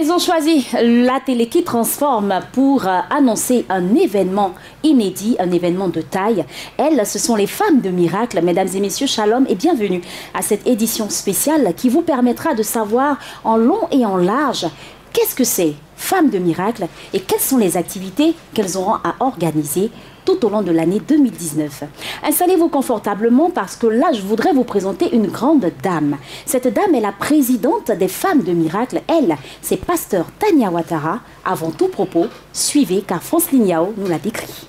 Elles ont choisi la télé qui transforme pour annoncer un événement inédit, un événement de taille. Elles, ce sont les femmes de miracle. Mesdames et messieurs, shalom et bienvenue à cette édition spéciale qui vous permettra de savoir en long et en large qu'est-ce que c'est Femmes de miracle et quelles sont les activités qu'elles auront à organiser tout au long de l'année 2019. Installez-vous confortablement parce que là, je voudrais vous présenter une grande dame. Cette dame est la présidente des Femmes de miracle. Elle, c'est Pasteur Tania Ouattara. Avant tout propos, suivez car France Lignao nous la décrit.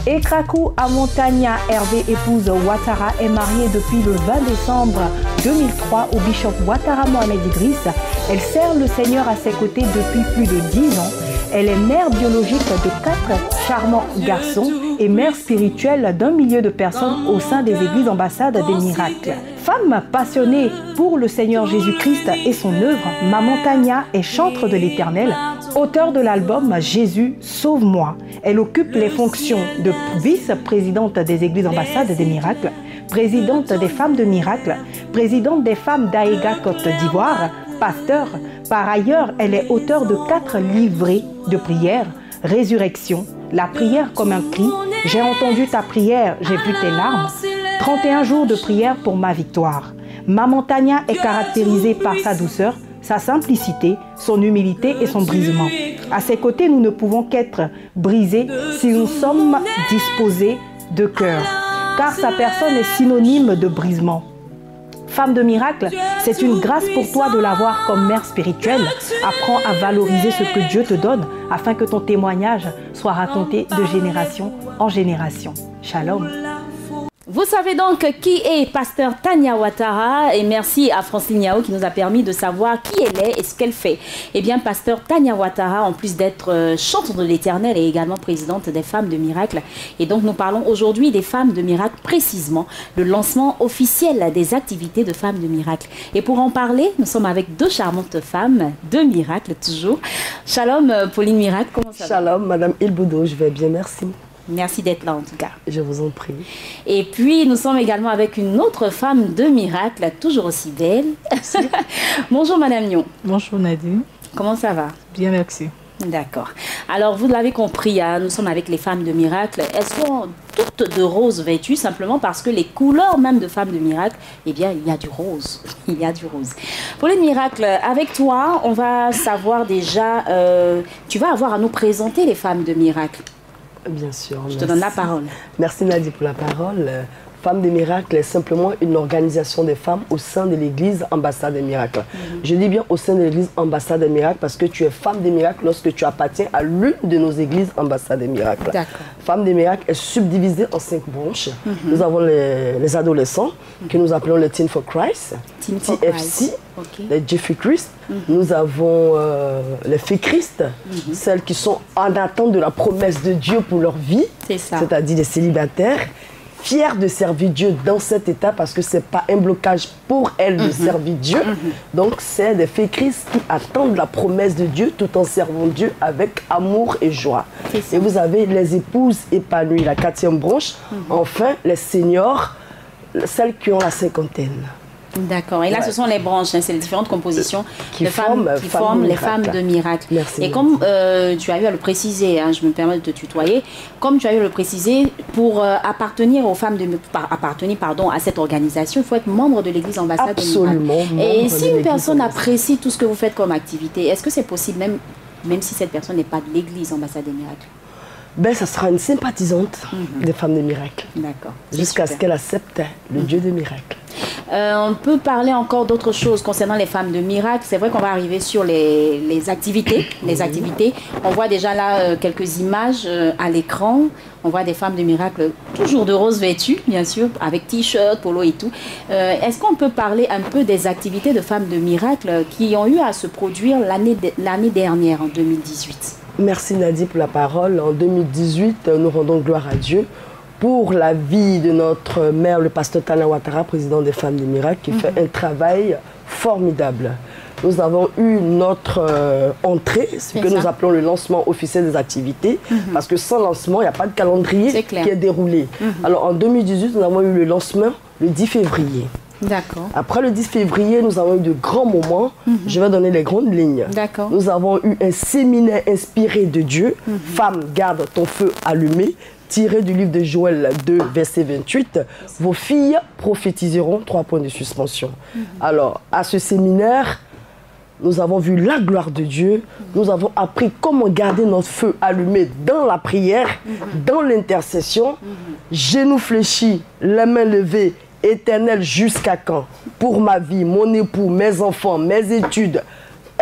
Ekrakou Amontania Hervé épouse Ouattara est mariée depuis le 20 décembre 2003 au bishop Ouattara Mohamed Idriss. Elle sert le Seigneur à ses côtés depuis plus de 10 ans. Elle est mère biologique de 4 charmants garçons et mère spirituelle d'un millier de personnes au sein des églises ambassades des miracles. Femme passionnée pour le Seigneur Jésus-Christ et son œuvre, Maman Tania est chantre de l'Éternel, auteure de l'album Jésus, sauve-moi. Elle occupe les fonctions de vice-présidente des églises ambassades des miracles, présidente des femmes de miracle, présidente des femmes d'Aïga Côte d'Ivoire, pasteur. Par ailleurs, elle est auteure de 4 livrets de prière, Résurrection, La prière comme un cri, J'ai entendu ta prière, j'ai vu tes larmes, 31 jours de prière pour ma victoire. Maman Tania est caractérisée par sa douceur, sa simplicité, son humilité et son brisement. À ses côtés, nous ne pouvons qu'être brisés si nous sommes disposés de cœur, car sa personne est synonyme de brisement. Femme de miracle, c'est une grâce pour toi de l'avoir comme mère spirituelle. Apprends à valoriser ce que Dieu te donne afin que ton témoignage soit raconté de génération en génération. Shalom. Vous savez donc qui est Pasteur Tania Ouattara et merci à France Lignao qui nous a permis de savoir qui elle est et ce qu'elle fait. Eh bien, Pasteur Tania Ouattara, en plus d'être chantre de l'Éternel, est également présidente des Femmes de miracle. Et donc, nous parlons aujourd'hui des Femmes de miracle, précisément le lancement officiel des activités de Femmes de miracle. Et pour en parler, nous sommes avec 2 charmantes femmes de miracle, toujours. Shalom, Pauline Miracle, comment ça va? Shalom, Madame Ilboudo, je vais bien, merci. Merci d'être là en tout cas. Je vous en prie. Et puis nous sommes également avec une autre femme de miracle, toujours aussi belle. Bonjour Madame Nyon. Bonjour Nadine. Comment ça va? Bien, merci. D'accord. Alors vous l'avez compris, hein, nous sommes avec les femmes de miracle. Elles sont toutes de rose vêtues simplement parce que les couleurs même de femmes de miracle, eh bien il y a du rose. Il y a du rose. Pour les miracles, avec toi, on va savoir déjà, tu vas avoir à nous présenter les femmes de miracle. Bien sûr. Je te donne la parole. Merci Nadie pour la parole. Femmes des miracles est simplement une organisation des femmes au sein de l'église ambassade des miracles. Je dis bien au sein de l'église ambassade des miracles parce que tu es femme des miracles lorsque tu appartiens à l'une de nos églises ambassade des miracles. Femmes des miracles est subdivisée en 5 branches. Nous avons les adolescents que nous appelons les Teen for Christ, TFC, les Jeffrey Christ. Nous avons les filles Christ, celles qui sont en attente de la promesse de Dieu pour leur vie, c'est-à-dire les célibataires, fiers de servir Dieu dans cet état parce que ce n'est pas un blocage pour elles de servir Dieu. Donc c'est des filles Christ qui attendent la promesse de Dieu tout en servant Dieu avec amour et joie. Et vous avez les épouses épanouies, la 4e branche. Enfin, les seniors, celles qui ont la 50aine. D'accord. Et là, ce sont les branches, hein, c'est les différentes compositions de femmes qui forment les femmes de miracle. Merci. Et comme tu as eu à le préciser, hein, je me permets de te tutoyer, comme tu as eu à le préciser, pour appartenir aux femmes à cette organisation, il faut être membre de l'église ambassade de miracle. Absolument. Et si une personne apprécie tout ce que vous faites comme activité, est-ce que c'est possible, même si cette personne n'est pas de l'église ambassade des miracles? Ben, ça sera une sympathisante des femmes de miracle. D'accord. Jusqu'à ce qu'elle accepte le Dieu de miracle. On peut parler encore d'autres choses concernant les femmes de miracle. C'est vrai qu'on va arriver sur les activités. On voit déjà là quelques images à l'écran. On voit des femmes de miracle toujours de rose vêtues, bien sûr, avec t-shirt, polo et tout. Est-ce qu'on peut parler un peu des activités de femmes de miracle qui ont eu à se produire l'année dernière, en 2018? Merci Nadie pour la parole. En 2018, nous rendons gloire à Dieu pour la vie de notre mère, le pasteur Tania Ouattara, président des Femmes des Miracles, qui fait un travail formidable. Nous avons eu notre entrée, ce que nous appelons le lancement officiel des activités, parce que sans lancement, il n'y a pas de calendrier qui est déroulé. Alors en 2018, nous avons eu le lancement le 10 février. D'accord. Après le 10 février, nous avons eu de grands moments. Je vais donner les grandes lignes. D'accord. Nous avons eu un séminaire inspiré de Dieu. Femme, garde ton feu allumé. Tiré du livre de Joël 2, verset 28. Vos filles prophétiseront, 3 points de suspension. Alors, à ce séminaire, nous avons vu la gloire de Dieu. Nous avons appris comment garder notre feu allumé dans la prière, dans l'intercession. Genoux fléchis, les mains levées, Éternel, jusqu'à quand? Pour ma vie, mon époux, mes enfants, mes études,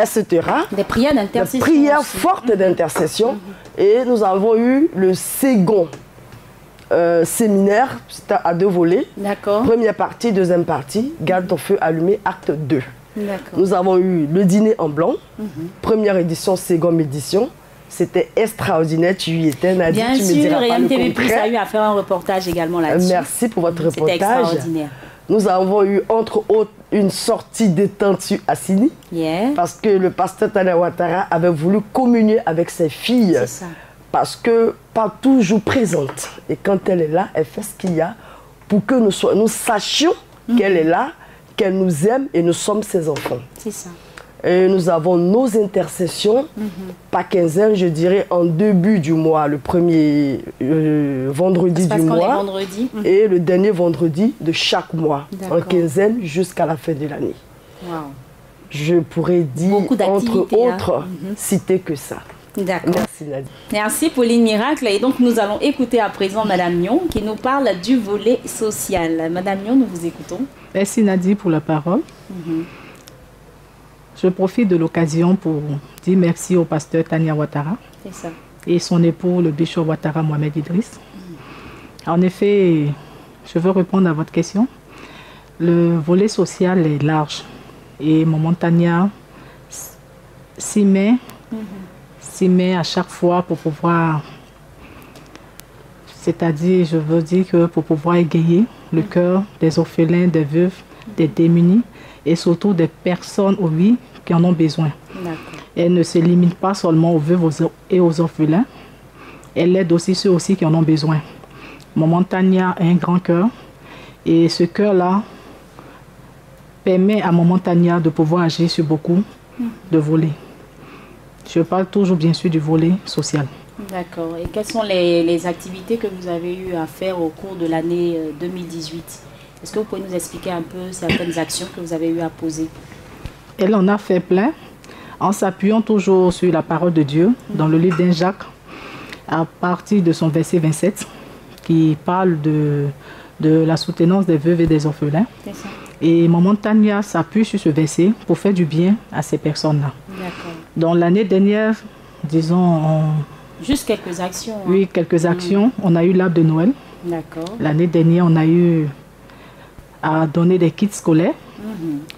etc. Des prières d'intercession. Des prières fortes d'intercession. Et nous avons eu le second séminaire, c'était à 2 volets. D'accord. Première partie, deuxième partie, garde ton feu allumé, acte 2. Nous avons eu le dîner en blanc, première édition, seconde édition. C'était extraordinaire, tu y étais, Nadie, bien tu sûr, me diras pas le MTV+ contraire. a eu à faire un reportage également là-dessus. Merci pour votre reportage. C'était extraordinaire. Nous avons eu, entre autres, une sortie détendue à Sini. Parce que le pasteur Tania Ouattara avait voulu communier avec ses filles. C'est ça. Parce que pas toujours présente. Et quand elle est là, elle fait ce qu'il y a pour que nous sachions qu'elle est là, qu'elle nous aime et nous sommes ses enfants. C'est ça. Et nous avons nos intercessions, pas quinzaine, je dirais en début du mois, le premier vendredi du mois et le dernier vendredi de chaque mois, en quinzaine jusqu'à la fin de l'année. Wow. Je pourrais dire, entre autres, citer que ça. D'accord. Merci Nadie. Merci Pauline Miracle. Et donc nous allons écouter à présent Madame Nyon qui nous parle du volet social. Madame Nyon, nous vous écoutons. Merci Nadie pour la parole. Je profite de l'occasion pour dire merci au pasteur Tania Ouattara et son époux, le bishop Ouattara Mohamed Idriss. En effet, je veux répondre à votre question. Le volet social est large et Maman Tania s'y met à chaque fois pour pouvoir, c'est-à-dire, je veux dire que pour pouvoir égayer le cœur des orphelins, des veuves, des démunis et surtout des personnes, oui, qui en ont besoin. Elle ne se limite pas seulement aux veuves et aux orphelins, elle aide aussi ceux aussi qui en ont besoin. Maman Tania a un grand cœur et ce cœur-là permet à Maman Tania de pouvoir agir sur beaucoup de volets. Je parle toujours bien sûr du volet social. D'accord. Et quelles sont les activités que vous avez eu à faire au cours de l'année 2018? Est-ce que vous pouvez nous expliquer un peu certaines actions que vous avez eu à poser? Elle en a fait plein, en s'appuyant toujours sur la parole de Dieu, dans le livre d'Un Jacques, à partir de son verset 27, qui parle de la soutenance des veuves et des orphelins. Et Maman Tania s'appuie sur ce verset pour faire du bien à ces personnes-là. Dans l'année dernière, disons... Juste quelques actions. Oui, quelques actions. On a eu l'arbre de Noël. L'année dernière, on a eu à donner des kits scolaires.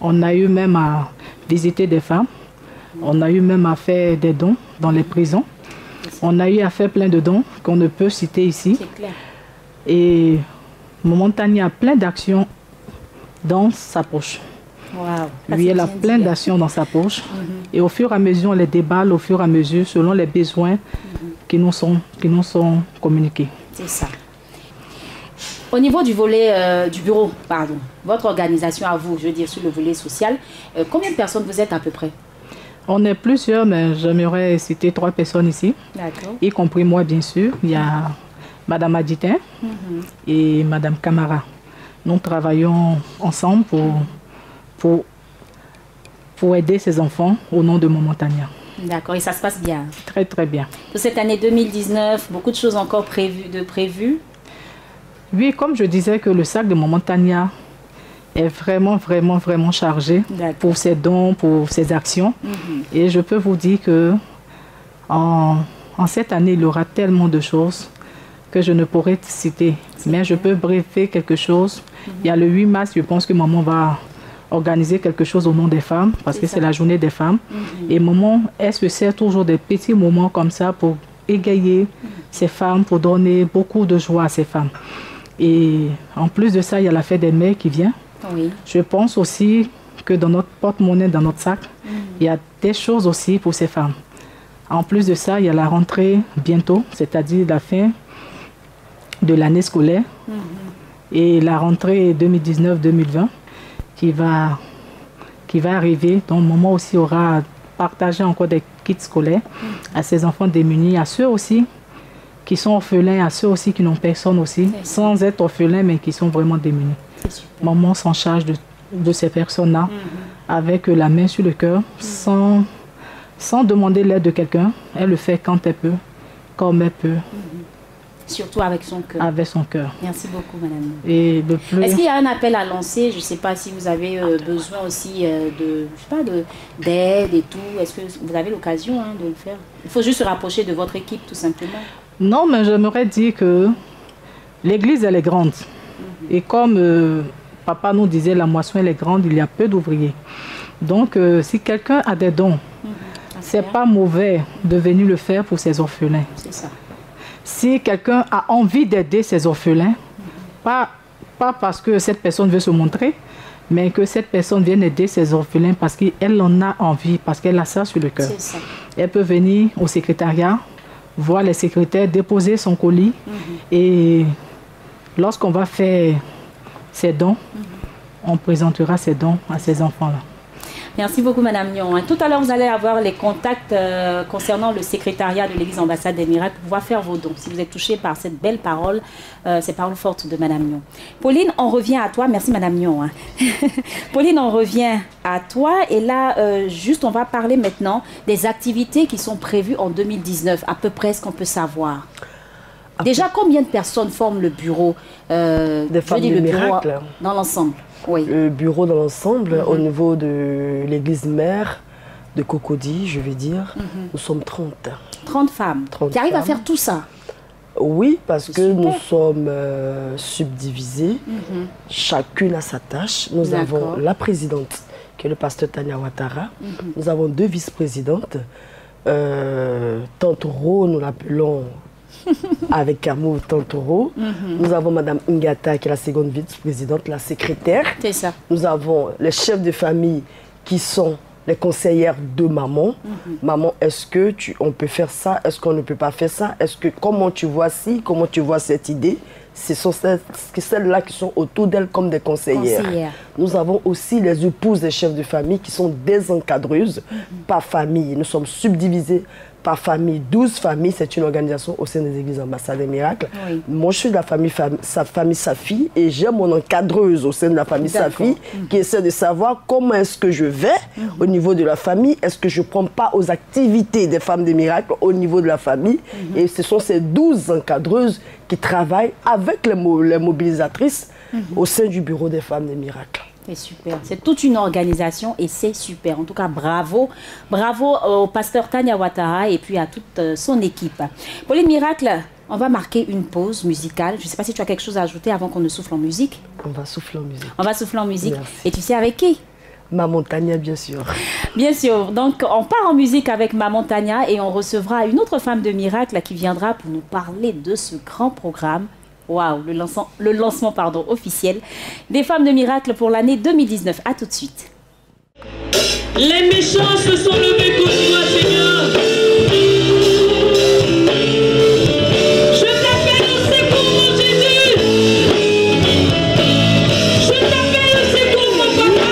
On a eu même à visiter des femmes. On a eu même à faire des dons dans les prisons. On a eu à faire plein de dons qu'on ne peut citer ici. Et Maman Tania a plein d'actions dans sa poche. Oui, elle a plein d'actions dans sa poche. Et au fur et à mesure, on les déballe, au fur et à mesure, selon les besoins qui nous sont communiqués. C'est ça. Au niveau du volet du bureau, pardon, votre organisation à vous, je veux dire sur le volet social, combien de personnes vous êtes à peu près? On est plusieurs, mais j'aimerais citer 3 personnes ici, y compris moi bien sûr. Il y a Madame Aditin et Madame Camara. Nous travaillons ensemble pour aider ces enfants au nom de Maman Tania. D'accord, et ça se passe bien? Très très bien. Pour cette année 2019, beaucoup de choses encore prévues? Oui, comme je disais que le sac de Maman Tania est vraiment chargé pour ses dons, pour ses actions. Et je peux vous dire que en cette année, il y aura tellement de choses que je ne pourrais citer. Mais je peux briefer quelque chose. Il y a le 8 mars, je pense que Maman va organiser quelque chose au nom des femmes, parce que c'est la journée des femmes. Et Maman, elle se sert toujours des petits moments comme ça pour égayer ces femmes, pour donner beaucoup de joie à ces femmes. Et en plus de ça, il y a la fête des mères qui vient. Je pense aussi que dans notre porte-monnaie, dans notre sac, il y a des choses aussi pour ces femmes. En plus de ça, il y a la rentrée bientôt, c'est-à-dire la fin de l'année scolaire et la rentrée 2019-2020. qui va arriver. Donc, maman aussi aura partagé encore des kits scolaires à ces enfants démunis, à ceux aussi qui sont orphelins, à ceux aussi qui n'ont personne aussi, sans être orphelins, mais qui sont vraiment démunis. Maman s'en charge de ces personnes-là, avec la main sur le cœur, sans demander l'aide de quelqu'un. Elle le fait quand elle peut, comme elle peut. Surtout avec son cœur. Avec son cœur. Merci beaucoup, madame. Et est-ce qu'il y a un appel à lancer? Je ne sais pas si vous avez besoin aussi d'aide et tout. Est-ce que vous avez l'occasion de le faire? Il faut juste se rapprocher de votre équipe, tout simplement. Non, mais j'aimerais dire que l'église, elle est grande. Et comme papa nous disait, la moisson, elle est grande, il y a peu d'ouvriers. Donc, si quelqu'un a des dons, c'est pas mauvais de venir le faire pour ses orphelins. C'est ça. Si quelqu'un a envie d'aider ses orphelins, pas parce que cette personne veut se montrer, mais que cette personne vienne aider ses orphelins parce qu'elle en a envie, parce qu'elle a ça sur le cœur. Elle peut venir au secrétariat, voir les secrétaires, déposer son colis et lorsqu'on va faire ses dons, on présentera ses dons à ces enfants-là. Merci beaucoup, madame Nyon. Tout à l'heure, vous allez avoir les contacts concernant le secrétariat de l'Église Ambassade des Miracles pour pouvoir faire vos dons. Si vous êtes touché par cette belle parole, ces paroles fortes de madame Nyon. Pauline, on revient à toi. Merci, madame Nyon. Pauline, on revient à toi. Et là, juste, on va parler maintenant des activités qui sont prévues en 2019. À peu près ce qu'on peut savoir. Déjà, combien de personnes forment le bureau des femmes de Miracle dans l'ensemble? Oui. Le bureau dans l'ensemble, au niveau de l'église mère de Cocody, je vais dire, nous sommes 30. 30 femmes 30 qui arrivent femmes. À faire tout ça? Oui, parce que nous sommes subdivisés, chacune a sa tâche. Nous avons la présidente, qui est le pasteur Tania Ouattara. Nous avons 2 vice-présidentes. Tante Ro, nous l'appelons avec amour Tante Ro. Nous avons Madame Ngata, qui est la seconde vice-présidente, la secrétaire. C'est ça. Nous avons les chefs de famille qui sont les conseillères de maman. Maman, est-ce que on peut faire ça? Est-ce qu'on ne peut pas faire ça? Est-ce que comment tu vois ci? Comment tu vois cette idée? Ce sont celles-là qui sont autour d'elle comme des conseillères. Nous avons aussi les épouses des chefs de famille qui sont des encadreuses par famille. Nous sommes subdivisés par famille, 12 familles, c'est une organisation au sein des églises Ambassade des Miracles. Moi, je suis de la famille Safi et j'ai mon encadreuse au sein de la famille Safi qui essaie de savoir comment est-ce que je vais au niveau de la famille, est-ce que je ne prends pas aux activités des femmes des miracles au niveau de la famille. Et ce sont ces 12 encadreuses qui travaillent avec les mobilisatrices au sein du bureau des femmes des miracles. C'est super. C'est toute une organisation et c'est super. En tout cas, bravo. Bravo au pasteur Tania Ouattara et puis à toute son équipe. Pauline Miracle, on va marquer une pause musicale. Je ne sais pas si tu as quelque chose à ajouter avant qu'on ne souffle en musique. On va souffler en musique. On va souffler en musique. Merci. Et tu sais avec qui? Maman Tania, bien sûr. Bien sûr. Donc, on part en musique avec Maman Tania et on recevra une autre femme de miracle qui viendra pour nous parler de ce grand programme. Waouh, le lancement officiel des femmes de miracle pour l'année 2019. À tout de suite. Les méchants se sont levés contre toi, Seigneur. Je t'appelle au secours, mon Jésus. Je t'appelle au secours, mon papa.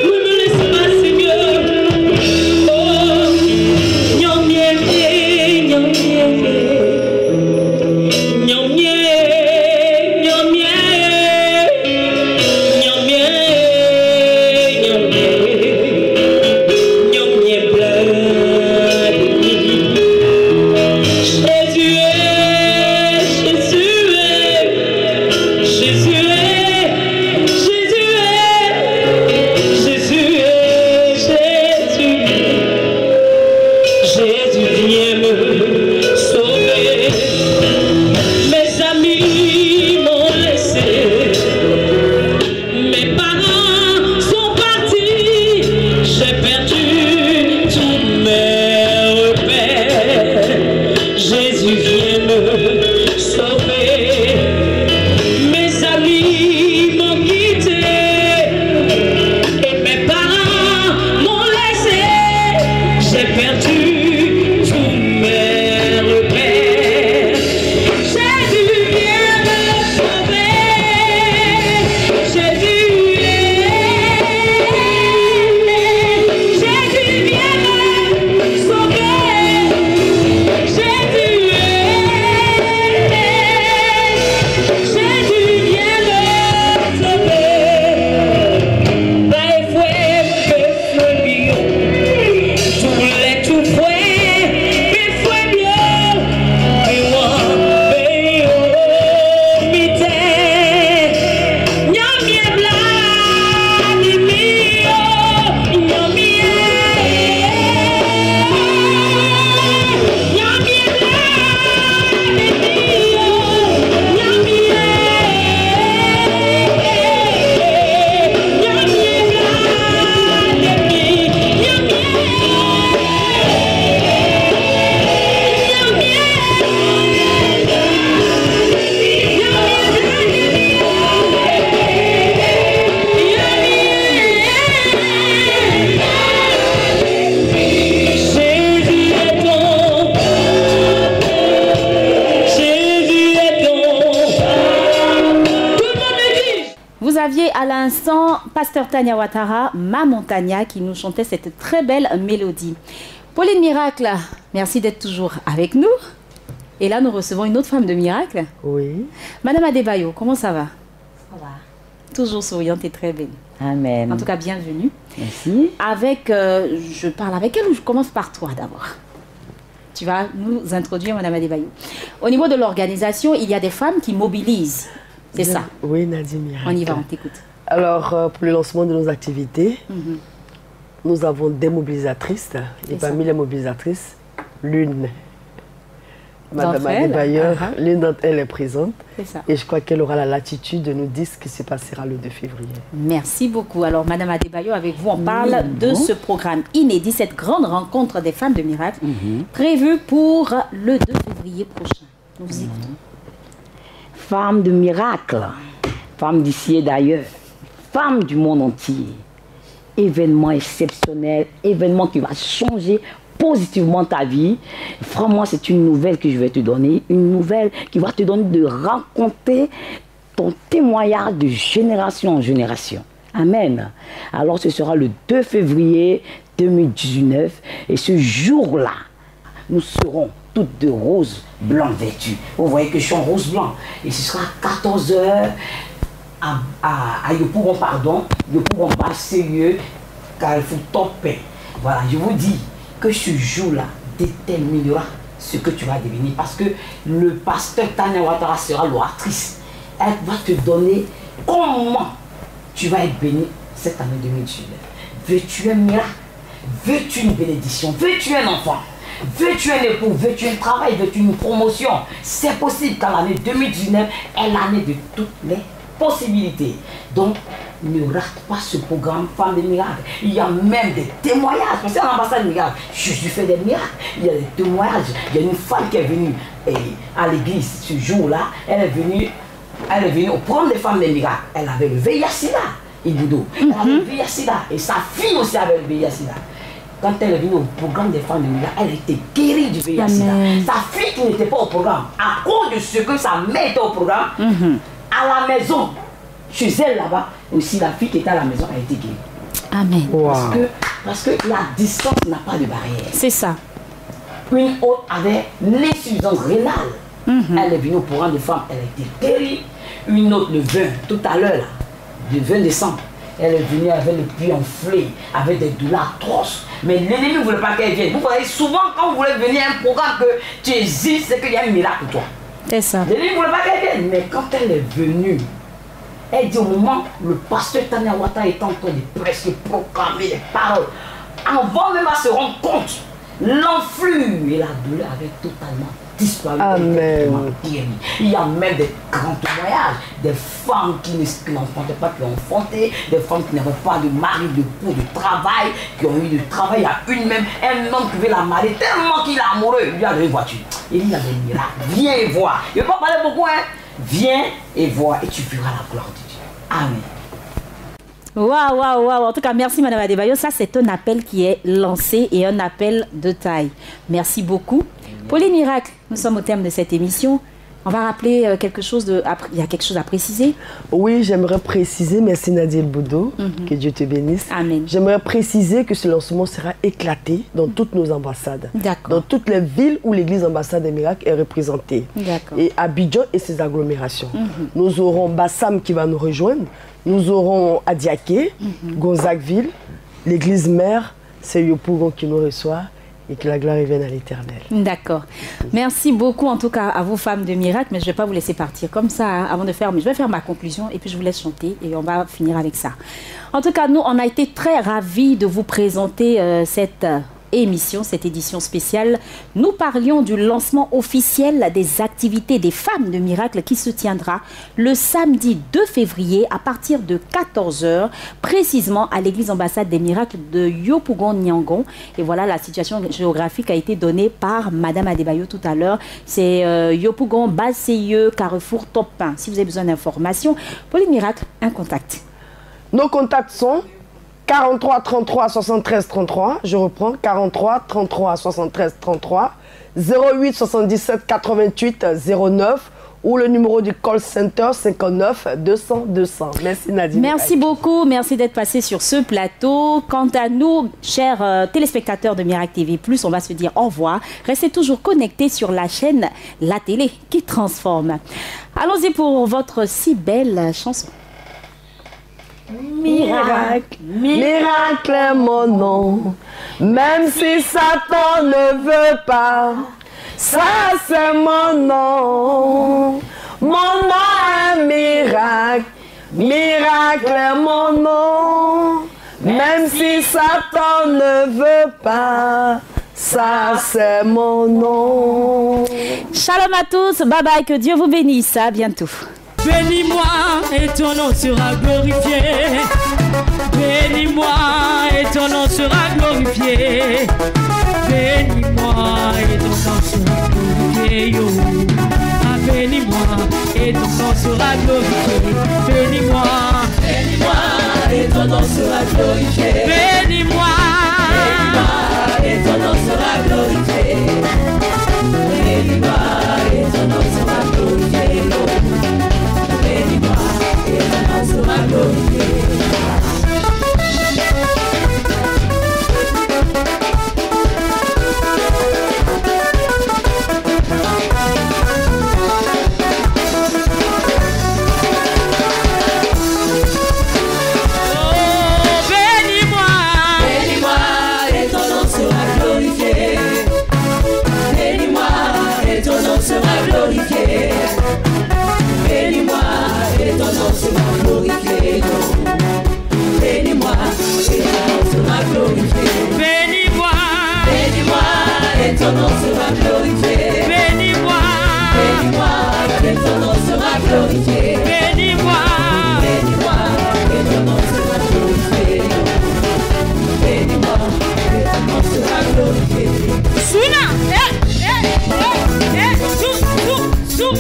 Ne me laisse pas, Seigneur. Oh, nyom nyem, nyom nyem. Blood. Vous aviez à l'instant Pasteur Tania Ouattara, Maman Tania, qui nous chantait cette très belle mélodie. Pauline Miracle, merci d'être toujours avec nous. Et là, nous recevons une autre femme de miracle. Oui. Madame Adebayo, comment ça va? Ça va. Toujours souriante et très belle. Amen. En tout cas, bienvenue. Merci. Avec, je parle avec elle ou je commence par toi d'abord? Tu vas nous introduire, Madame Adebayo. Au niveau de l'organisation, il y a des femmes qui mobilisent. C'est ça? Oui, Nadia Miracle. On y va, on t'écoute. Alors, pour le lancement de nos activités, nous avons des mobilisatrices. Et parmi les mobilisatrices, l'une, Madame Adebayo, l'une d'entre elles est présente. C'est ça. Et je crois qu'elle aura la latitude de nous dire ce qui se passera le 2 février. Merci beaucoup. Alors, Madame Adebayo, avec vous, on parle de ce programme inédit, cette grande rencontre des femmes de miracle, prévue pour le 2 février prochain. Nous vous écoutons. Femmes de miracle, femmes d'ici et d'ailleurs, femmes du monde entier. Événement exceptionnel, événement qui va changer positivement ta vie. Franchement, c'est une nouvelle que je vais te donner, une nouvelle qui va te donner de raconter ton témoignage de génération en génération. Amen. Alors, ce sera le 2 février 2019 et ce jour-là, nous serons toutes de rose blanc vêtues. Vous voyez que je suis en rose blanc. Et ce sera à 14h à Yopougon, pardon. Yopougon Basseyeux, Carrefour Topé. Voilà, je vous dis que ce jour-là déterminera ce que tu vas devenir. Parce que le pasteur Tania Ouattara sera l'oratrice. Elle va te donner comment tu vas être béni cette année 2019. Veux-tu un miracle? Veux-tu une bénédiction? Veux-tu un enfant? Veux-tu un époux? Veux-tu un travail? Veux-tu une promotion? C'est possible car l'année 2019 est l'année de toutes les possibilités. Donc, ne rate pas ce programme Femmes de Miracles. Il y a même des témoignages. Parce que à l'ambassade de Miracle, je fais des miracles. Il y a des témoignages. Il y a une femme qui est venue à l'église ce jour-là. Elle est venue au programme des Femmes de Miracles. Elle avait le VIH-Sida, Iboudo. Elle avait le VIH-Sida. Et sa fille aussi avait le VIH-Sida. Quand elle est venue au programme des Femmes de Miracle, elle a été guérie du VIH-Sida. Sa fille qui n'était pas au programme, à cause de ce que sa mère était au programme, à la maison, chez elle là-bas, aussi la fille qui était à la maison a été guérie. Amen. Wow. Parce que la distance n'a pas de barrière. C'est ça. Une autre avait l'insuffisance rénale. Elle est venue au programme des femmes, elle a été guérie. Une autre le 20, tout à l'heure, le 20 décembre, elle est venue avec le puits enflé, avec des douleurs atroces. Mais l'ennemi ne voulait pas qu'elle vienne. Vous voyez, souvent quand vous voulez venir à un programme que tu hésites, c'est qu'il y a un miracle pour toi. C'est ça. L'ennemi ne voulait pas qu'elle vienne. Mais quand elle est venue, elle dit au moment où le pasteur Tania Ouattara est en train de presque proclamer les paroles, avant même à se rendre compte, l'enflure et la douleur avaient totalement disparu. Amen. Il y a même des grands témoignages, des femmes qui n'enfantaient pas, qui ont enfanté, des femmes qui n'avaient pas de mari, de peau, de travail, qui ont eu du travail à une même, un homme qui veut la marier tellement qu'il est amoureux, il lui a donné une voiture. Il dit, il a des miracles, viens et vois. Il ne veut pas parler beaucoup, hein. Viens et vois et tu verras la gloire de Dieu. Amen. Waouh, waouh, waouh. En tout cas, merci Madame Adebayo. Ça, c'est un appel qui est lancé et un appel de taille. Merci beaucoup. Pauline Miracle, nous sommes au terme de cette émission. On va rappeler quelque chose de... Il y a quelque chose à préciser? Oui, j'aimerais préciser, merci Nadia Boudou, que Dieu te bénisse. Amen. J'aimerais préciser que ce lancement sera éclaté dans toutes nos ambassades. D'accord. Dans toutes les villes où l'église ambassade des miracles est représentée. D'accord. Et Abidjan et ses agglomérations. Nous aurons Bassam qui va nous rejoindre. Nous aurons Adiaké, Gonzagueville, l'église mère, c'est Yopougon qui nous reçoit. Et que la gloire revienne à l'Éternel. D'accord. Merci beaucoup en tout cas à vous femmes de miracle, mais je ne vais pas vous laisser partir comme ça hein, avant de faire, mais je vais faire ma conclusion et puis je vous laisse chanter et on va finir avec ça. En tout cas, nous, on a été très ravis de vous présenter cette émission, cette édition spéciale. Nous parlions du lancement officiel des activités des femmes de miracle qui se tiendra le samedi 2 février à partir de 14h, précisément à l'église ambassade des miracles de Yopougon-Niangon. Et voilà, la situation géographique a été donnée par Madame Adebayo tout à l'heure. C'est Yopougon, Basseyeux, Carrefour, Topin. Si vous avez besoin d'informations, pour les miracles, un contact. Nos contacts sont 43 33 73 33, je reprends, 43 33 73 33, 08 77 88 09 ou le numéro du call center 59 200 200. Merci Nadine. Merci beaucoup, merci d'être passé sur ce plateau. Quant à nous, chers téléspectateurs de Miracle TV+, on va se dire au revoir. Restez toujours connectés sur la chaîne La Télé qui transforme. Allons-y pour votre si belle chanson. Miracle, miracle est mon nom, même si Satan ne veut pas, ça c'est mon nom. Mon nom est miracle, miracle est mon nom, même si Satan ne veut pas, ça c'est mon nom. Shalom à tous, bye bye, que Dieu vous bénisse, à bientôt. Bénis-moi et ton nom sera glorifié. Bénis-moi et ton nom sera glorifié. Bénis-moi et ton nom sera glorifié. Yo. Ah, bénis-moi et ton nom sera glorifié. Bénis-moi, bénis-moi et ton nom sera glorifié. Bénis-moi, bénis-moi et ton nom sera glorifié. Bénis-moi et ton nom sera glorifié. Yo. Bénis-moi et ton nom sera glorifié. Ton nom sera glorifié. Bénis-moi, bénis-moi, et ton nom sera glorifié. Bénis-moi, bénis-moi, et ton nom sera glorifié. Bénis-moi, et ton nom sera glorifié. Souna, sou,